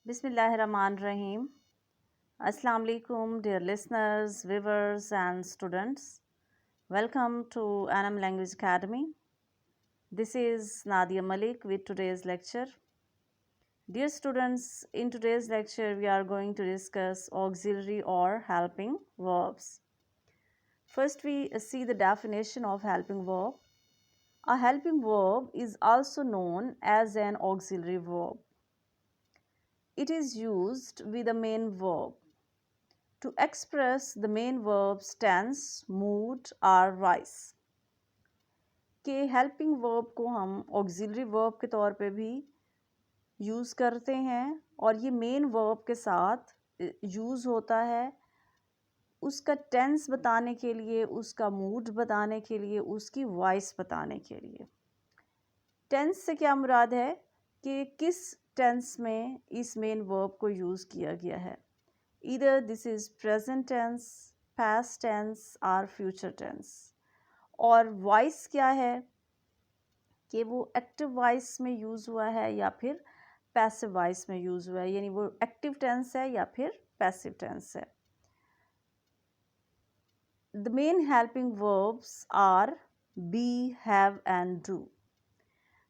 Bismillahirrahmanirrahim. Assalamu alaikum, dear listeners, viewers, and students. Welcome to Anam Language Academy. This is Nadia Malik with today's lecture. Dear students, in today's lecture, we are going to discuss auxiliary or helping verbs. First, we see the definition of helping verb. A helping verb is also known as an auxiliary verb. It is used with a main verb to express the main verb's tense, mood or voice. कि helping verb को हम auxiliary verb के तौर पे भी use करते हैं और ये मेन वर्ब के साथ यूज़ होता है उसका टेंस बताने के लिए, उसका मूड बताने के लिए, उसकी वॉइस बताने के लिए। टेंस से क्या मुराद है कि किस टेंस में इस मेन वर्ब को यूज़ किया गया है। Either this is present tense, past tense or future tense. और वॉइस क्या है कि वो एक्टिव वॉइस में यूज़ हुआ है या फिर पैसिव वॉइस में यूज़ हुआ है, यानी वो एक्टिव टेंस है या फिर पैसिव टेंस है। The main helping verbs are be, have and do.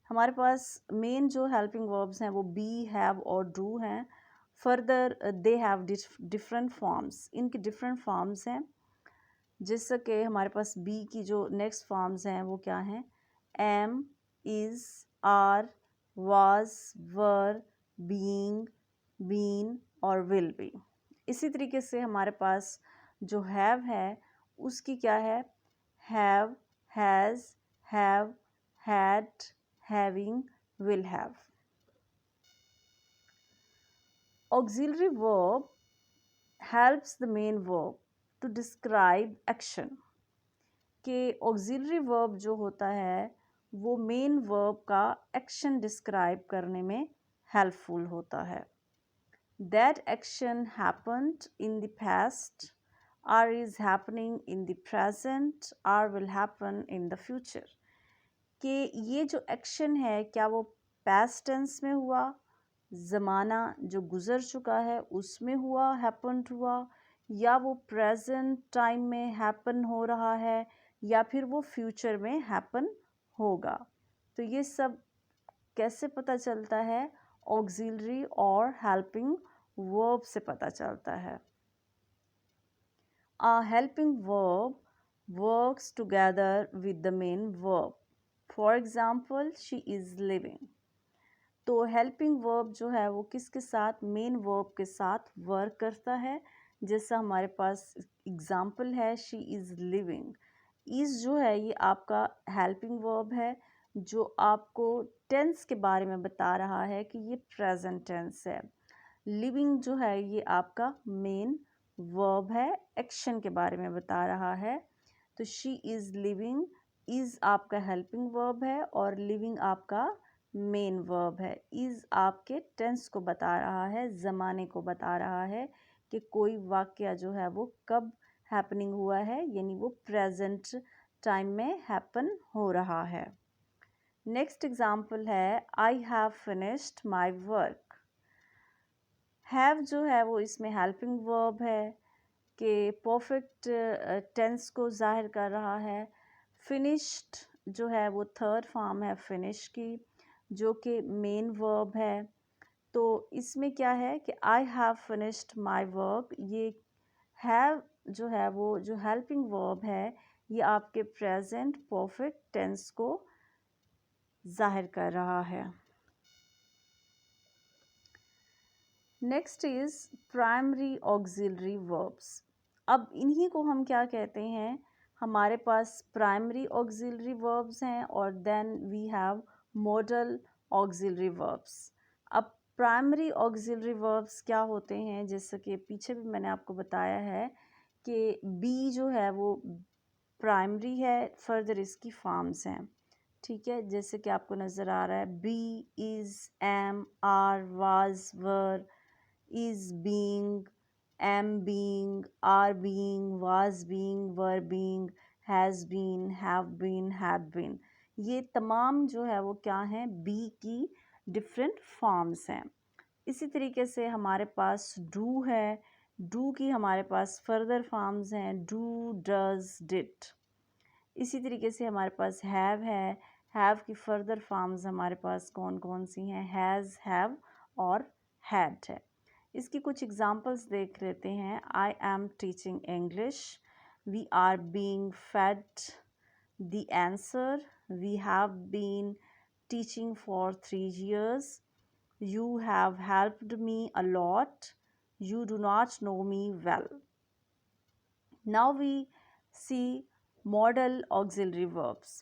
हमारे पास मेन जो हेल्पिंग वर्ब्स हैं वो be, have और do हैं। Further they have different forms, इनकी डिफरेंट फॉर्म्स हैं। जैसे कि हमारे पास बी की जो नेक्स्ट फॉर्म्स हैं वो क्या हैं, am, is, are, was, were, being, been और विल बी। इसी तरीके से हमारे पास जो हैव है उसकी क्या है, have, has, have, had, having, will have. Auxiliary verb helps the main verb to describe action. कि ऑक्सिलरी वर्ब जो होता है वो मेन वर्ब का एक्शन डिस्क्राइब करने में हेल्पफुल होता है। That action happened in the past or is happening in the present or will happen in the future. कि ये जो एक्शन है क्या वो पास्ट टेंस में हुआ, ज़माना जो गुज़र चुका है उसमें हुआ, हैपन्ड हुआ, या वो प्रेजेंट टाइम में हैपन हो रहा है या फिर वो फ्यूचर में हैपन होगा। तो ये सब कैसे पता चलता है, ऑक्सिलरी और हेल्पिंग वर्ब से पता चलता है। A helping verb works together with the main verb. For example, she is living. तो हेल्पिंग वर्ब जो है वो किसके साथ, मेन वर्ब के साथ वर्क करता है। जैसा हमारे पास एग्जाम्पल है, शी इज़ लिविंग। इज़ जो है ये आपका हेल्पिंग वर्ब है जो आपको टेंस के बारे में बता रहा है कि ये प्रेजेंट टेंस है। लिविंग जो है ये आपका मेन वर्ब है, एक्शन के बारे में बता रहा है। तो शी इज़ लिविंग, इज़ आपका हेल्पिंग वर्ब है और लिविंग आपका मेन वर्ब है। इज़ आपके टेंस को बता रहा है, ज़माने को बता रहा है कि कोई वाक़या जो है वो कब हैपनिंग हुआ है, यानी वो प्रेजेंट टाइम में हैपन हो रहा है। नेक्स्ट एग्जाम्पल है, I have finished my work. Have जो है वो इसमें हेल्पिंग वर्ब है कि परफेक्ट टेंस को ज़ाहिर कर रहा है। फिनिश्ड जो है वो थर्ड फॉर्म है फिनिश की जो कि मेन वर्ब है। तो इसमें क्या है कि I have finished my work, ये हैव जो है वो जो हेल्पिंग वर्ब है ये आपके प्रेजेंट परफेक्ट टेंस को ज़ाहिर कर रहा है। Next is primary auxiliary verbs. अब इन्हीं को हम क्या कहते हैं, हमारे पास प्राइमरी ऑक्सिलरी वर्ब्स हैं और then we have modal auxiliary verbs. अब प्राइमरी ऑक्सिलरी वर्ब्स क्या होते हैं, जैसे कि पीछे भी मैंने आपको बताया है कि बी जो है वो प्राइमरी है, फर्दर इसकी फॉर्म्स हैं। ठीक है, जैसे कि आपको नज़र आ रहा है, be, is, am, are, was, were, is being, am being, are being, was being, were being, has been, have been, had been, ये तमाम जो है वो क्या हैं, बी की डिफरेंट फॉर्म्स हैं। इसी तरीके से हमारे पास डू है, डू की हमारे पास फर्दर फॉर्म्स हैं डू, डज, डिड। इसी तरीके से हमारे पास हैव है, हैव की फर्दर फॉर्म्स हमारे पास कौन कौन सी हैं, हैज़, हैव और हैड है। इसकी कुछ एग्जांपल्स देख लेते हैं। I am teaching English, we are being fed, the answer, we have been teaching for 3 years, you have helped me a lot, you do not know me well. Now we see modal auxiliary verbs.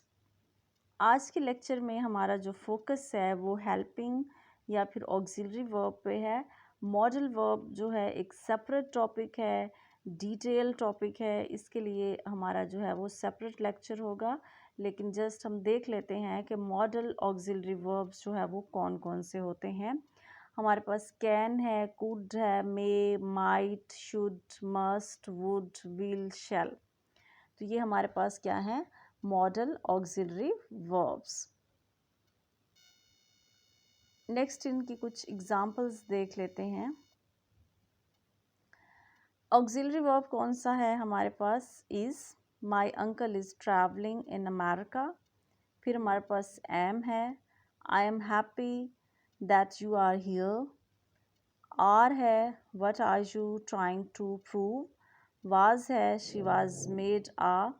आज के lecture में हमारा जो focus है वो helping या फिर auxiliary verb पे है। मॉडल वर्ब जो है एक सेपरेट टॉपिक है, डिटेल टॉपिक है, इसके लिए हमारा जो है वो सेपरेट लेक्चर होगा। लेकिन जस्ट हम देख लेते हैं कि मॉडल ऑक्सिलरी वर्ब्स जो है वो कौन कौन से होते हैं। हमारे पास कैन है, कुड है, may, might, should, must, would, will, shall. तो ये हमारे पास क्या है, मॉडल ऑक्सिलरी वर्ब्स। नेक्स्ट इनकी कुछ एग्जांपल्स देख लेते हैं। ऑक्सिलरी वर्ब कौन सा है हमारे पास, is, my uncle is travelling in America. फिर हमारे पास एम है, I am happy that you are here. Are है, what are you trying to prove. Was है, शी वाज मेड आ,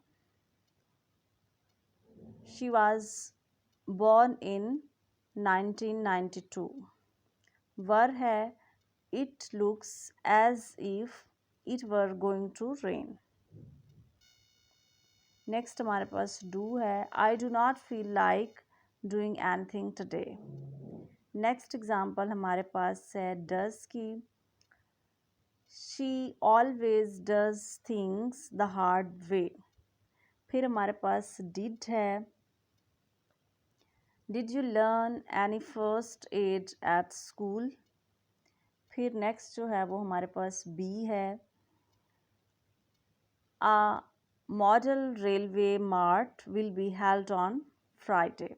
she was born in 1992. Were है, it looks as if it were going to rain. Next हमारे पास do है, I do not feel like doing anything today. Next example हमारे पास है does की, she always does things the hard way. फिर हमारे पास did है, Did you learn any first aid at school? फिर next जो है वो हमारे पास बी है, A model railway mart will be held on Friday.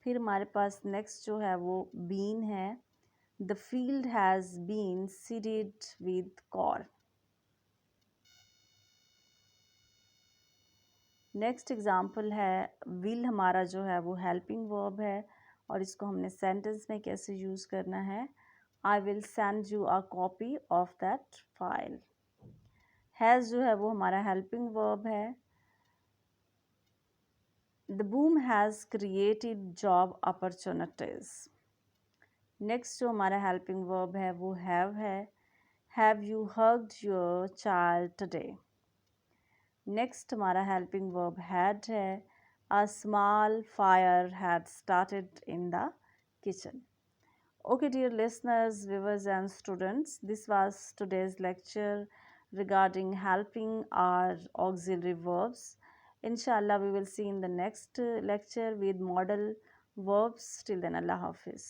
फिर हमारे पास नेक्स्ट जो है वो बीन है, The field has been seeded with corn. Next example है विल, हमारा जो है वो हेल्पिंग वर्ब है और इसको हमने सेंटेंस में कैसे यूज़ करना है, I will send you a copy of that file. Has जो है वो हमारा हेल्पिंग वर्ब है, the boom has created job opportunities. Next जो हमारा हेल्पिंग वर्ब है वो have you hugged your child today. Next हमारा हेल्पिंग वर्ब हैड है, a small fire had started in the kitchen. Okay, dear listeners, viewers and students, this was today's lecture regarding helping our auxiliary verbs. Inshallah, we will see in the next lecture with modal verbs. Till then, Allah Hafiz.